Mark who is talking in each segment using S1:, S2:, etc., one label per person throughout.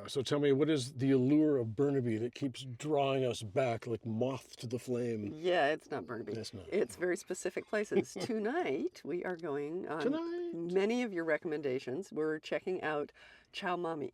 S1: So tell me, what is the allure of Burnaby that keeps drawing us back like moth to the flame?
S2: Yeah, it's not Burnaby.
S1: It's not.
S2: It's very specific places. Tonight, we are going on
S1: Tonight?
S2: many of your recommendations. We're checking out Chào Mámì.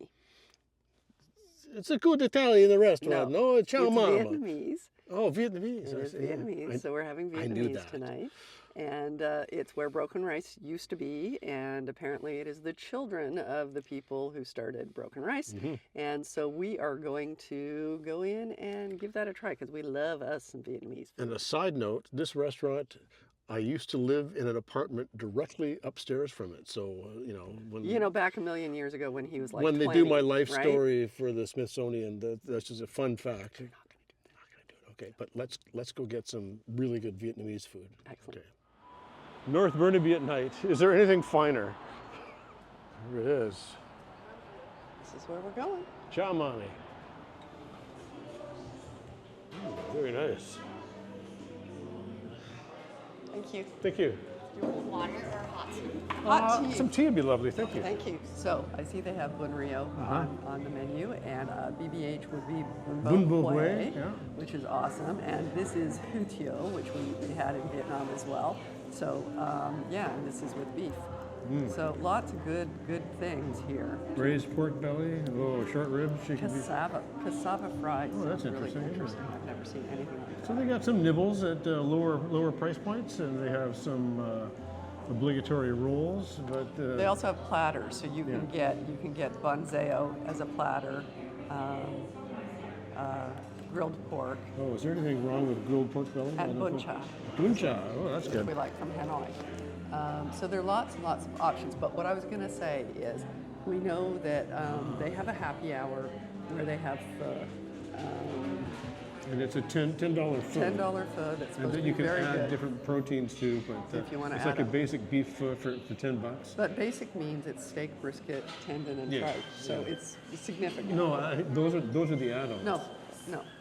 S1: It's a good Italian restaurant, no? Ciao
S2: it's
S1: Mama.
S2: Vietnamese.
S1: Oh, Vietnamese.
S2: It is Vietnamese, so we're having
S1: I knew
S2: Vietnamese
S1: that.
S2: tonight. And it's where broken rice used to be, and apparently it is the children of the people who started broken rice. And so we are going to go in and give that a try because we love us some Vietnamese food.
S1: And a side note, this restaurant, I used to live in an apartment directly upstairs from it. So,
S2: Back a million years ago when he was like
S1: when
S2: 20,
S1: they do my life
S2: right?
S1: story for the Smithsonian, that's just a fun fact.
S2: You're not going to do that.
S1: Not going to do it. Okay, but let's go get some really good Vietnamese food.
S2: Excellent.
S1: Okay. North Burnaby at night. Is there anything finer? There it is.
S2: This is where we're going.
S1: Chào Mámì. Very nice.
S2: Thank you.
S1: Thank you.
S3: Water or hot tea?
S2: Hot tea.
S1: Some tea would be lovely. Thank you.
S2: Thank you. So I see they have Bún Riêu on the menu, and BBH would be
S1: Bún
S2: Bún
S1: Bo
S2: Riêu,
S1: yeah.
S2: which is awesome. And this is Hủ Tiếu, which we had in Vietnam as well. So and this is with beef. So lots of good things here.
S1: Braised pork belly, a little short ribs.
S2: Cassava fries.
S1: Oh, that's
S2: really
S1: interesting.
S2: I've never seen anything like that.
S1: So they got some nibbles at lower price points, and they have some obligatory rolls. But
S2: They also have platters, so you can get banzeo as a platter, grilled pork,
S1: oh, is there anything wrong with grilled pork belly?
S2: and bun cha,
S1: Bun cha. Oh, that's
S2: which
S1: good.
S2: we like from Hanoi. So there are lots and lots of options. But what I was going to say is, we know that they have a happy hour where they have pho.
S1: And it's a $10 pho.
S2: $10 pho that's
S1: And
S2: supposed to
S1: then
S2: be
S1: you can
S2: very
S1: add
S2: good.
S1: different proteins too, but
S2: If you wanna
S1: it's
S2: add
S1: like a
S2: them.
S1: basic beef pho for $10.
S2: But basic means it's steak, brisket, tendon, and
S1: Yeah,
S2: trout. So
S1: yeah.
S2: it's significant.
S1: No, those are the add-ons.
S2: No.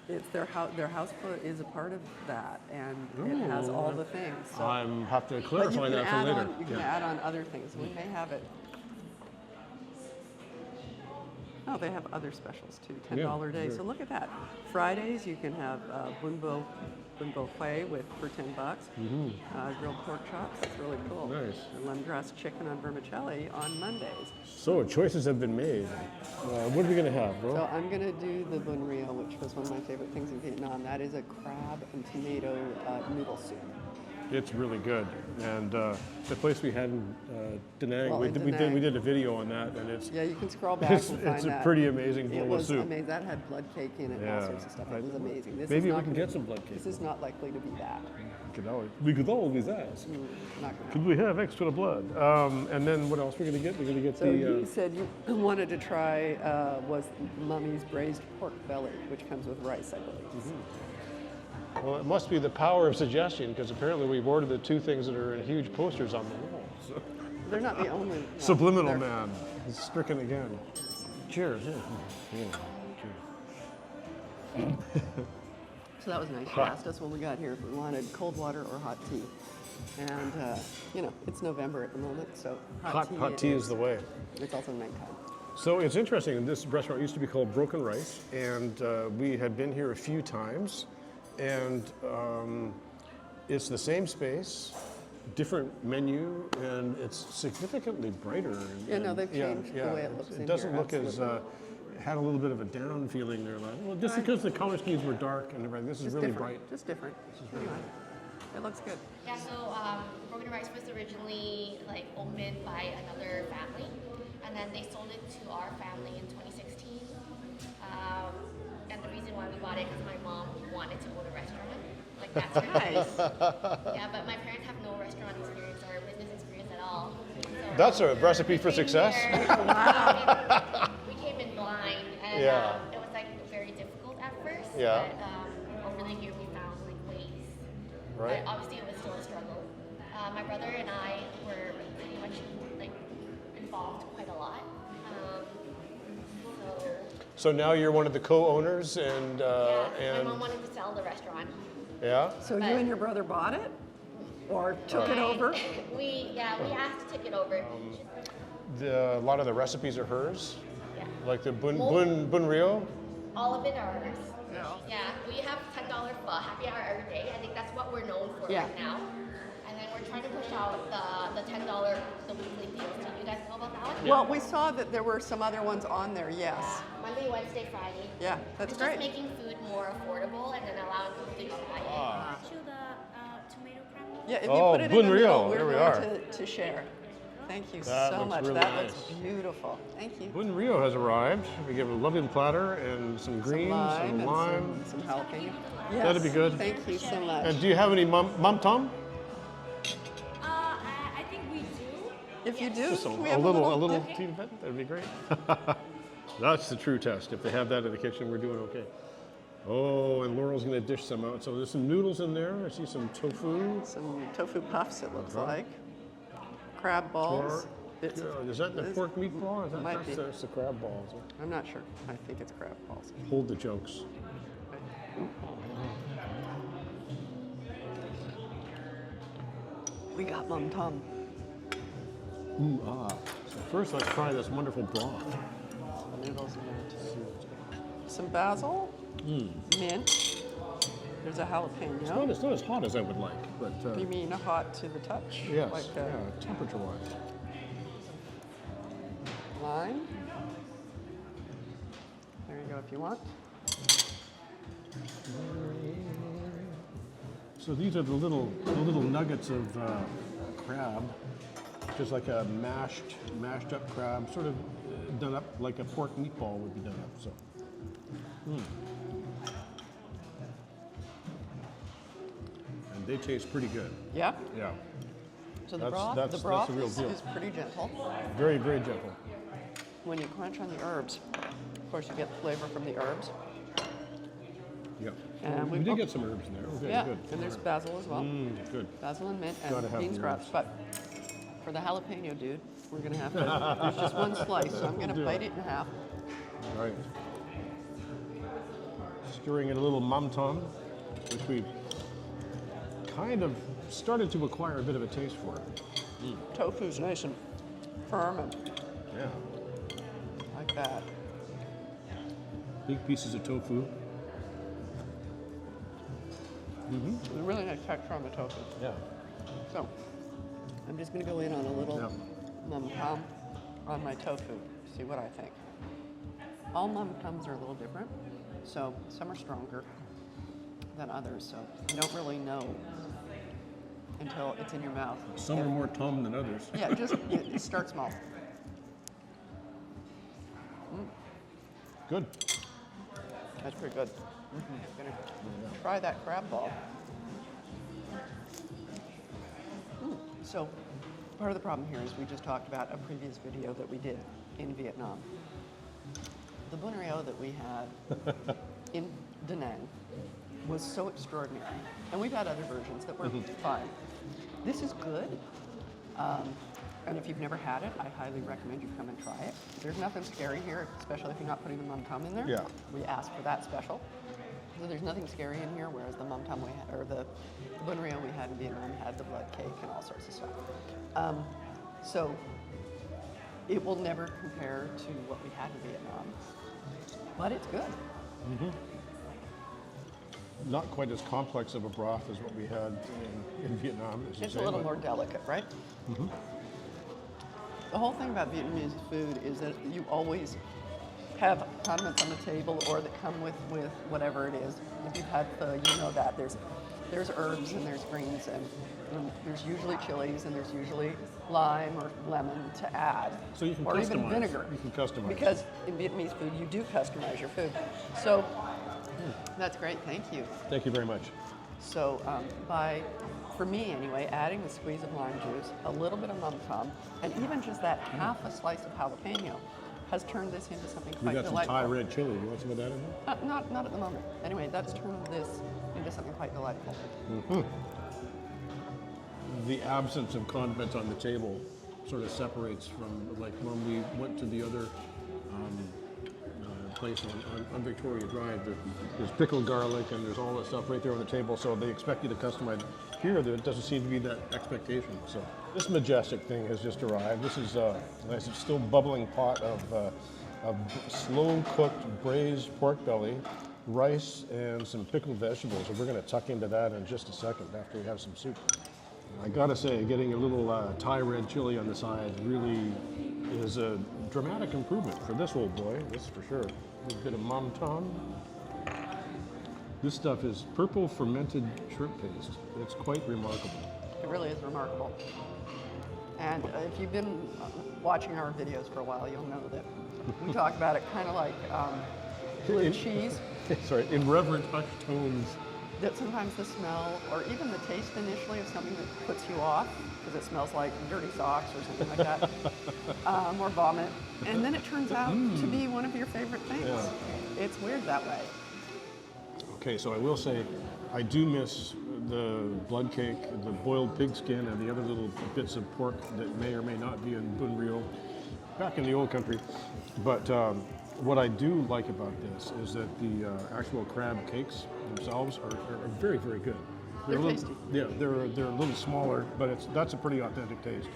S2: It's their house food is a part of that, and it has all the things. So.
S1: I'm have to
S2: But you
S1: clarify
S2: can
S1: that for
S2: add
S1: later.
S2: on. You can add on other things. We may have it. Oh, they have other specials too. $10 day.
S1: sure.
S2: So look at that. Fridays you can have bún bo Hui for $10. Grilled pork chops. It's really cool.
S1: Nice.
S2: And lemongrass chicken on vermicelli on Mondays.
S1: So choices have been made. What are we gonna have, bro?
S2: So I'm gonna do the Bún Riêu, which was one of my favorite things in Vietnam. That is a crab and tomato noodle soup.
S1: It's really good, and the place we had in Da Nang,
S2: Well,
S1: we
S2: in
S1: did,
S2: Da
S1: we did
S2: Nang.
S1: we did a video on that, and it's
S2: Yeah, you can scroll back
S1: it's,
S2: and find
S1: it's
S2: that.
S1: a pretty amazing
S2: It
S1: bowl of
S2: was
S1: soup.
S2: amazing. That had blood cake in it and all sorts of stuff. It was amazing. This
S1: Maybe
S2: is
S1: we
S2: not
S1: can
S2: gonna-
S1: get some blood cake.
S2: This is not likely to be that.
S1: We could always ask.
S2: Not gonna
S1: Could we have extra blood? And then what else we're gonna get? We're gonna get
S2: So you said you wanted to try was Mummy's braised pork belly, which comes with rice, I believe.
S1: Well, it must be the power of suggestion, because apparently we've ordered the two things that are in huge posters on the wall. So.
S2: They're not the only. Well,
S1: Subliminal
S2: they're-
S1: man is stricken again. Cheers. Yeah. Cheers.
S2: So that was nice. You asked us when we got here if we wanted cold water or hot tea, and it's November at the moment, so
S1: Hot tea is the way.
S2: It's also nighttime.
S1: So it's interesting. This restaurant used to be called Broken Rice, and we had been here a few times, and it's the same space, different menu, and it's significantly brighter.
S2: Yeah, no, they've changed the way it looks in
S1: It doesn't
S2: here,
S1: look as had a little bit of a down feeling there. Like, well, just because the color schemes were dark and everything, this is
S2: Just
S1: really
S2: different.
S1: bright.
S2: Just different. Anyway, it looks good.
S3: Yeah, so Broken Rice was originally owned by another family, and then they sold it to our family in 2016. And the reason why we bought it is my mom wanted to own a restaurant. That's her
S2: Nice.
S3: Yeah, but my parents have no restaurant experience or business experience at all. So
S1: That's a recipe for
S3: we came
S1: success.
S3: here, we came in blind, and
S1: Yeah.
S3: it was very difficult at first.
S1: Yeah.
S3: But over the year we found ways.
S1: Right.
S3: But obviously it was still a struggle. My brother and I were pretty much involved quite a lot.
S1: So now you're one of the co-owners, and
S3: My mom wanted to sell the restaurant.
S1: yeah.
S2: So you and your brother bought it, or took it over?
S3: We asked to take it over.
S1: A lot of the recipes are hers.
S3: Yeah.
S1: Like the Bún Riêu?
S3: All of it are ours.
S2: Yeah.
S3: Yeah, we have $10 pho happy hour every day. I think that's what we're known for
S2: Yeah.
S3: right now. And then we're trying to push out the $10 the weekly deals. Do you guys know about that one?
S2: Well, we saw that there were some other ones on there, yes.
S3: Monday, Wednesday, Friday.
S2: Yeah, that's
S3: it's
S2: great.
S3: just making food more affordable and then allowing people to try it.
S4: To the tomato crumble.
S2: Yeah, if you
S1: Oh,
S2: put it
S1: Bún
S2: in the middle,
S1: Riêu,
S2: we're
S1: there we
S2: going to share. Thank you
S1: That
S2: so
S1: looks
S2: much.
S1: really
S2: That
S1: nice.
S2: looks beautiful. Thank you.
S1: Bún Riêu has arrived. We give a lovely platter and some greens, some lime.
S2: and some jalapeno.
S1: That'd be good.
S2: Thank you so much.
S1: And do you have any mum tom?
S4: I think we do.
S2: If you do,
S1: Just
S2: can we
S1: a
S2: have
S1: little teeny bit. That'd be great. That's the true test. If they have that in the kitchen, we're doing okay. Oh, and Laurel's going to dish some out. So there's some noodles in there. I see some tofu.
S2: Some tofu puffs, it looks like. Crab balls. Bits of-
S1: Is that the pork meatball? Is that,
S2: Might be.
S1: that's the crab balls.
S2: I'm not sure. I think it's crab balls.
S1: Hold the chunks.
S2: We got mum tum.
S1: Ooh, ah. So first, let's try this wonderful broth.
S2: Some noodles in there too. Some basil, mint. There's a jalapeno.
S1: It's not as hot as I would like, but
S2: You mean hot to the touch?
S1: yes,
S2: Like
S1: yeah, temperature-wise.
S2: lime. There you go if you want.
S1: So these are the little nuggets of crab, just like a mashed up crab, sort of done up like a pork meatball would be done up. So, and they taste pretty good.
S2: Yeah.
S1: Yeah,
S2: So the
S1: That's
S2: broth
S1: the real
S2: is,
S1: deal.
S2: is pretty gentle.
S1: very gentle.
S2: When you crunch on the herbs, of course you get flavor from the herbs.
S1: Yeah,
S2: And
S1: we
S2: we-
S1: did
S2: oh.
S1: get some herbs in there. Okay,
S2: Yeah,
S1: good.
S2: and there's basil as well.
S1: Good.
S2: Basil and mint
S1: Gotta
S2: and
S1: have
S2: bean
S1: the
S2: sprouts.
S1: herbs.
S2: But for the jalapeno, dude, we're gonna have to. There's just one slice, so I'm gonna
S1: Do
S2: bite
S1: it.
S2: it in half.
S1: Right. Stirring in a little mum tom, which we kind of started to acquire a bit of a taste for.
S2: Tofu's nice and firm and
S1: Yeah.
S2: like that.
S1: Big pieces of tofu.
S2: There's a really nice texture on the tofu.
S1: Yeah.
S2: So I'm just gonna go in on a little
S1: Yeah.
S2: mum tum on my tofu, see what I think. All mum tums are a little different, so some are stronger than others, so you don't really know until it's in your mouth.
S1: Some are more tom than others.
S2: Yeah, just start small.
S1: Good.
S2: That's pretty good. Gonna try that crab ball. So, part of the problem here is we just talked about a previous video that we did in Vietnam. The Bún Riêu that we had in Da Nang was so extraordinary. And we've had other versions that were fine. This is good. And if you've never had it, I highly recommend you come and try it. There's nothing scary here, especially if you're not putting the mum tum in there.
S1: Yeah.
S2: We asked for that special. So there's nothing scary in here, whereas the mum tum we had, or the Bún Riêu we had in Vietnam had the blood cake and all sorts of stuff. So it will never compare to what we had in Vietnam, but it's good.
S1: Not quite as complex of a broth as what we had in Vietnam. As you
S2: It's
S1: say,
S2: a little
S1: but
S2: more delicate, right? The whole thing about Vietnamese food is that you always have condiments on the table or that come with whatever it is. If you've had pho, you know that. There's herbs and there's greens and there's usually chilies and there's usually lime or lemon to add.
S1: So you can
S2: or even
S1: customize.
S2: vinegar.
S1: You can customize.
S2: Because in Vietnamese food, you do customize your food. So that's great, thank you.
S1: Thank you very much.
S2: So for me anyway, adding the squeeze of lime juice, a little bit of mum tum, and even just that half a slice of jalapeno has turned this into something
S1: We
S2: quite
S1: got some
S2: delightful.
S1: Thai red chili. You want some of that in there?
S2: Not at the moment. Anyway, that's turned this into something quite delightful.
S1: The absence of condiments on the table sort of separates from like when we went to the other place on Victoria Drive. There's pickled garlic and there's all that stuff right there on the table. So they expect you to customize. Here, there doesn't seem to be that expectation. So this majestic thing has just arrived. This is a nice, still bubbling pot of a slow-cooked braised pork belly, rice, and some pickled vegetables. And we're going to tuck into that in just a second after we have some soup. I gotta say, getting a little Thai red chili on the side really is a dramatic improvement for this old boy, this is for sure. A bit of mam tam. This stuff is purple fermented shrimp paste. It's quite remarkable.
S2: It really is remarkable. And if you've been watching our videos for a while, you'll know that we talk about it kind of like blue cheese.
S1: Sorry, in reverent hushed tones.
S2: That sometimes the smell or even the taste initially of something that puts you off because it smells like dirty socks or something like that, or vomit. And then it turns out to be one of your favorite things.
S1: Yeah.
S2: It's weird that way.
S1: Okay, so I will say, I do miss the blood cake, the boiled pig skin, and the other little bits of pork that may or may not be in Bún Riêu back in the old country. But what I do like about this is that the actual crab cakes themselves are very, very good.
S2: They're
S1: a little,
S2: tasty.
S1: Yeah, they're a little smaller, but that's a pretty authentic taste.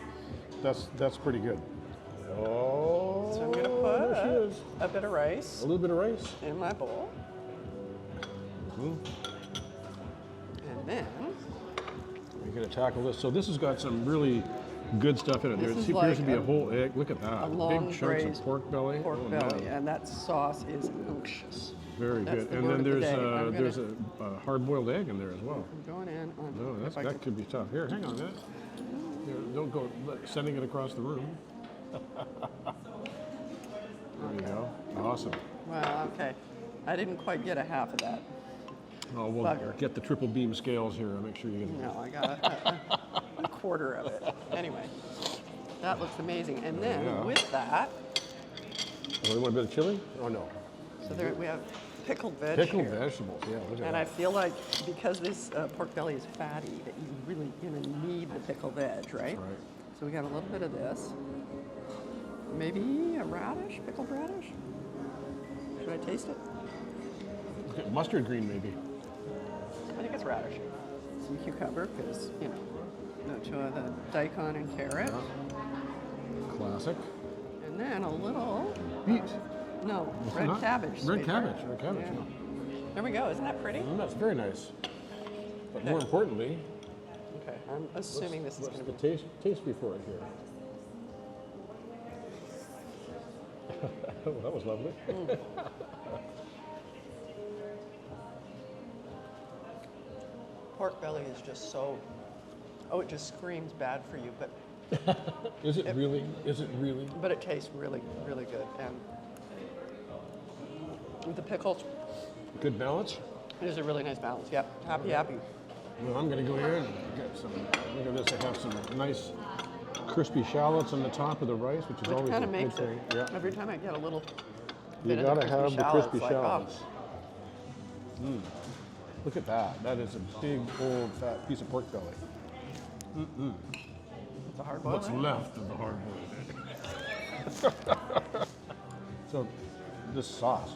S1: That's pretty good. Oh,
S2: So I'm going to
S1: there she
S2: put
S1: is.
S2: a bit of rice
S1: A little bit of rice.
S2: in my bowl.
S1: Mhm.
S2: And then
S1: We're going to tackle this. So this has got some really good stuff in it.
S2: This
S1: There
S2: is
S1: appears
S2: like
S1: to be a
S2: a-
S1: whole egg. Look at that.
S2: a long
S1: Big chunks
S2: braised
S1: of pork belly.
S2: pork
S1: Oh,
S2: belly,
S1: man.
S2: and that sauce is unctuous.
S1: Very
S2: That's
S1: good.
S2: the
S1: And
S2: word
S1: then
S2: of the day. I'm
S1: there's a hard-boiled egg in there as well.
S2: I'm going in on.
S1: No,
S2: if I
S1: that
S2: can-
S1: could be tough. Here, hang on a minute. Here, don't go sending it across the room. There you go. Awesome.
S2: Well, okay. I didn't quite get a half of that.
S1: Oh, we'll
S2: Bugger.
S1: get the triple beam scales here and make sure you get
S2: No, I got a quarter of it. Anyway, that looks amazing. And then
S1: Yeah.
S2: with that,
S1: Oh, you want a bit of chili? Oh, no.
S2: so there we have pickled veg
S1: Pickled
S2: here.
S1: vegetables. Yeah, look at
S2: And
S1: that.
S2: I feel like because this pork belly is fatty, that you really need the pickled veg, right?
S1: That's right.
S2: So we got a little bit of this. Maybe a radish, pickled radish. Should I taste it?
S1: Okay, mustard green, maybe.
S2: I think it's radish. Some cucumber, because, you know, the daikon and carrot.
S1: Classic.
S2: And then a little,
S1: Beet.
S2: no,
S1: It's
S2: red
S1: not-
S2: cabbage.
S1: Red
S2: sweetheart.
S1: cabbage. Red cabbage.
S2: Yeah.
S1: Yeah.
S2: There we go. Isn't that pretty?
S1: That's very nice. But more importantly,
S2: Okay, I'm assuming this is
S1: what's
S2: going to
S1: the
S2: be.
S1: taste before it here? Oh, that was lovely.
S2: Pork belly is just so. Oh, it just screams bad for you, but
S1: Is it really? Is it really?
S2: it tastes really, really good. And with the pickles,
S1: Good balance?
S2: it is a really nice balance. Yep, happy, happy.
S1: Well, I'm going to go here and get some. Look at this. I have some nice crispy shallots on the top of the rice, which is
S2: Which
S1: always
S2: kind
S1: a
S2: of
S1: good
S2: makes it.
S1: thing. Yeah.
S2: Every time I get a little
S1: You
S2: bit of
S1: got to
S2: the
S1: have the
S2: shallots,
S1: crispy
S2: like, oh,
S1: shallots. Look at that. That is a big, old, fat piece of pork belly.
S2: it's a hard boiled.
S1: What's left of the hard boiled egg. So, this sauce.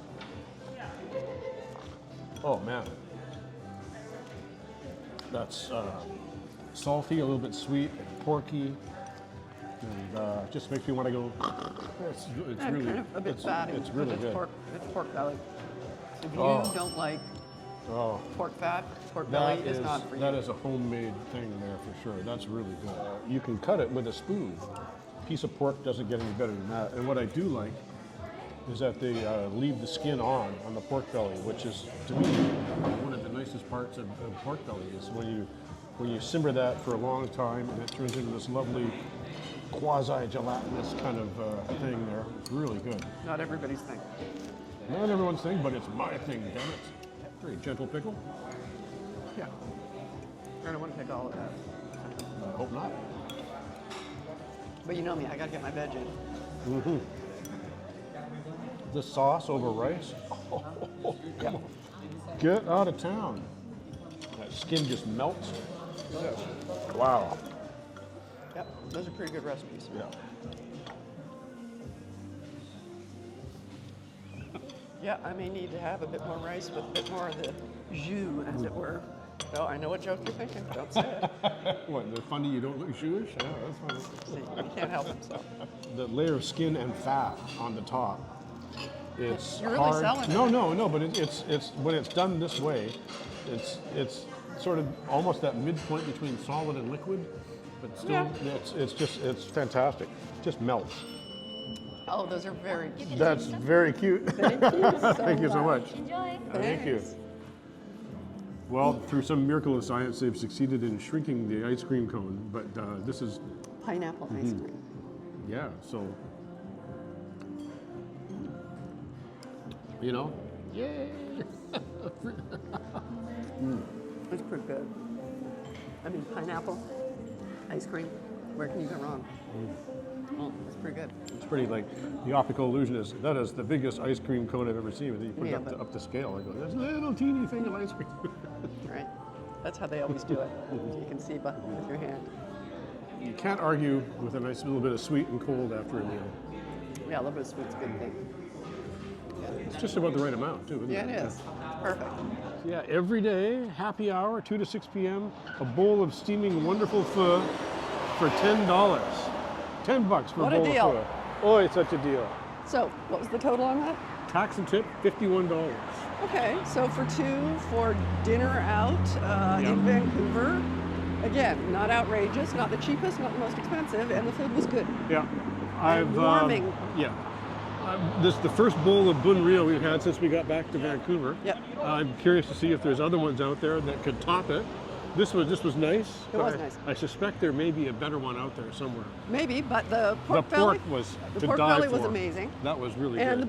S1: Oh man, that's salty, a little bit sweet, and porky, and just makes me want to go. It's
S2: And
S1: really,
S2: kind of a bit fatty.
S1: it's
S2: but
S1: really
S2: it's
S1: good.
S2: It's pork belly. If you
S1: Oh.
S2: don't like
S1: Oh,
S2: pork fat, pork belly is not for you.
S1: that is a homemade thing there for sure. That's really good. You can cut it with a spoon. A piece of pork doesn't get any better than that. And what I do like is that they leave the skin on the pork belly, which is, to me, one of the nicest parts of pork belly is when you simmer that for a long time and it turns into this lovely quasi-gelatinous kind of thing there. It's really good.
S2: Not everybody's thing.
S1: Not everyone's thing, but it's my thing, damn it. Very gentle pickle.
S2: Yeah. I don't want to take all of that.
S1: I hope not.
S2: But you know me, I gotta get my veg in.
S1: The sauce over rice.
S2: Yeah.
S1: Get out of town. That skin just melts. Wow.
S2: Yep. Those are pretty good recipes.
S1: Yeah.
S2: Yeah, I may need to have a bit more rice with a bit more of the jus, as it were. Oh, I know what joke you're thinking. Don't say it.
S1: What, they're funny you don't look Jewish? Yeah, that's funny.
S2: See, you can't help himself.
S1: The layer of skin and fat on the top It's
S2: You're really
S1: hard.
S2: selling
S1: No, but it's when it's done this way, it's sort of almost that midpoint between solid and liquid, but still it's fantastic. Just melts.
S2: Oh, those are very cute.
S1: That's very cute.
S2: Thank you so
S1: Thank you so much.
S4: Enjoy.
S1: Thank you.
S2: Thanks.
S1: Well, through some miracle of science, they've succeeded in shrinking the ice cream cone, but this is,
S2: Pineapple ice cream.
S1: yeah, so, you know, yay!
S2: It's pretty good. I mean, pineapple ice cream. Where can you go wrong? Oh, it's pretty good.
S1: It's pretty like, the optical illusion is, that is the biggest ice cream cone I've ever seen. And then you put
S2: Yeah,
S1: it
S2: but-
S1: up to scale. I go, there's a little teeny thing of ice cream.
S2: Right? That's how they always do it. You can see with your hand.
S1: You can't argue with a nice little bit of sweet and cold after a meal.
S2: Yeah, a little bit of sweet's a good thing.
S1: It's just about the right amount, too, isn't
S2: Yeah,
S1: it?
S2: it is. Perfect.
S1: Yeah, every day, happy hour, 2 to 6 p.m., a bowl of steaming wonderful pho for $10. $10 for
S2: What
S1: a
S2: a
S1: bowl
S2: deal.
S1: of pho. Oh, it's such a deal.
S2: So, what was the total on that?
S1: Tax and tip, $51.
S2: Okay, so for two for dinner out in Vancouver, again, not outrageous, not the cheapest, not the most expensive, and the food was good.
S1: Yeah.
S2: warming.
S1: Yeah. This is the first bowl of Bún Riêu we've had since we got back to Vancouver.
S2: Yep.
S1: I'm curious to see if there's other ones out there that could top it. This was nice.
S2: It
S1: but
S2: was nice.
S1: I suspect there may be a better one out there somewhere.
S2: Maybe, but the pork belly,
S1: was
S2: the
S1: to
S2: pork
S1: die
S2: belly was
S1: for.
S2: amazing,
S1: That was really
S2: and
S1: good.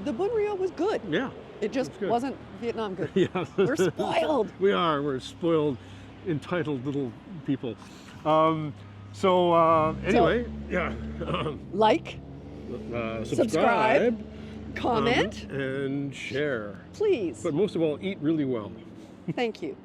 S2: the Bún Riêu was good.
S1: Yeah.
S2: It just
S1: it's good.
S2: wasn't Vietnam good.
S1: Yeah.
S2: We're spoiled.
S1: We are. We're spoiled, entitled little people. Anyway, yeah.
S2: Like,
S1: Subscribe,
S2: comment,
S1: and share.
S2: please.
S1: But most of all, eat really well.
S2: Thank you.